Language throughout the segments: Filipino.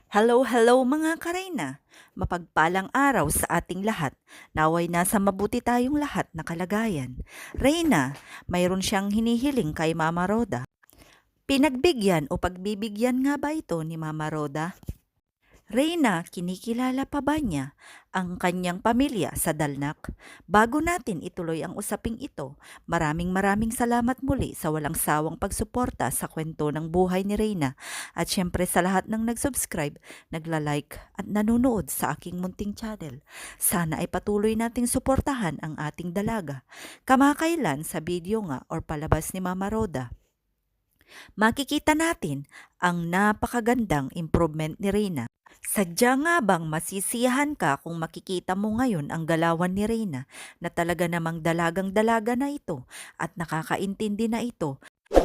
Hello, hello mga kareyna! Mapagpalang araw sa ating lahat. Naway nasa mabuti tayong lahat na kalagayan. Reyna, mayroon siyang hinihiling kay Mama Roda. Pinagbigyan o pagbibigyan nga ba ito ni Mama Roda? Reyna, kinikilala pa ba niya ang kanyang pamilya sa Dalnak? Bago natin ituloy ang usaping ito, maraming salamat muli sa walang sawang pagsuporta sa kwento ng buhay ni Reyna at syempre sa lahat ng nag-subscribe, nagla-like at nanonood sa aking munting channel. Sana ay patuloy nating suportahan ang ating dalaga. Kamakailan sa video nga or palabas ni Mama Roda, makikita natin ang napakagandang improvement ni Reyna. Sadya nga bang masisiyahan ka kung makikita mo ngayon ang galawan ni Reyna na talaga namang dalagang-dalaga na ito at nakakaintindi na ito.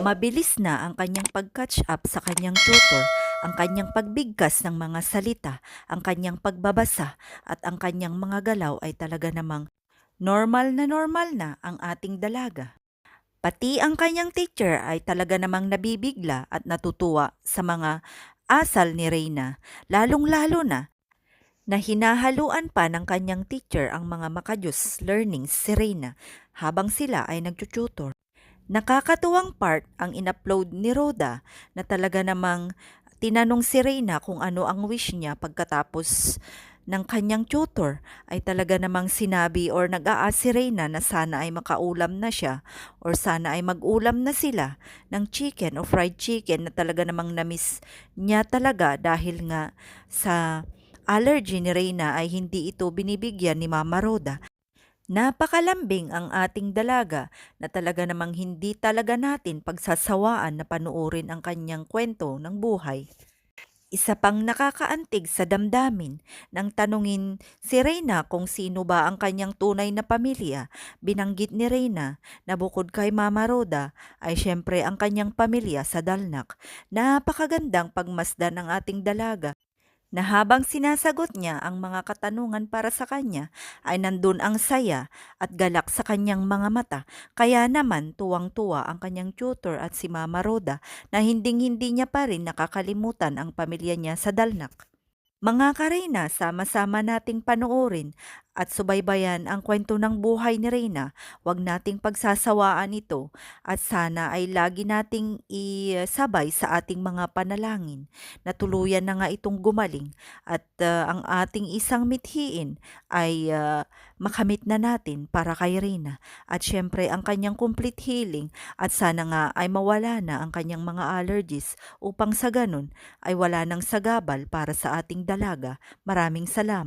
Mabilis na ang kanyang pag-catch up sa kanyang tutor, ang kanyang pagbigkas ng mga salita, ang kanyang pagbabasa at ang kanyang mga galaw ay talaga namang normal na ang ating dalaga. Pati ang kanyang teacher ay talaga namang nabibigla at natutuwa sa mga asal ni Reyna, lalong-lalo na hinahaluan pa ng kanyang teacher ang mga makajos learnings si Reyna habang sila ay nagtututor. Nakakatuwang part ang in-upload ni Roda na talaga namang tinanong si Reyna kung ano ang wish niya pagkatapos ng kanyang tutor ay talaga namang sinabi or nag-aas si Reyna na sana ay makaulam na siya or sana ay mag-ulam na sila ng chicken o fried chicken na talaga namang namiss niya talaga dahil nga sa allergy ni Reyna ay hindi ito binibigyan ni Mama Roda. Napakalambing ang ating dalaga na talaga namang hindi talaga natin pagsasawaan na panuorin ang kanyang kwento ng buhay. Isa pang nakakaantig sa damdamin nang tanungin si Reyna kung sino ba ang kanyang tunay na pamilya. Binanggit ni Reyna na bukod kay Mama Roda ay syempre ang kanyang pamilya sa Dalnak. Napakagandang pagmasdan ng ating dalaga na habang sinasagot niya ang mga katanungan para sa kanya ay nandun ang saya at galak sa kanyang mga mata. Kaya naman tuwang-tuwa ang kanyang tutor at si Mama Roda na hinding-hindi niya pa rin nakakalimutan ang pamilya niya sa Dalnak. Mga kareyna, sama-sama nating panoorin at subaybayan ang kwento ng buhay ni Reyna. Huwag nating pagsasawaan ito at sana ay lagi nating isabay sa ating mga panalangin na tuluyan na nga itong gumaling at ang ating isang mithiin ay makamit na natin para kay Reyna. At syempre ang kanyang complete healing at sana nga ay mawala na ang kanyang mga allergies upang sa ganun ay wala nang sagabal para sa ating dalaga. Maraming salamat.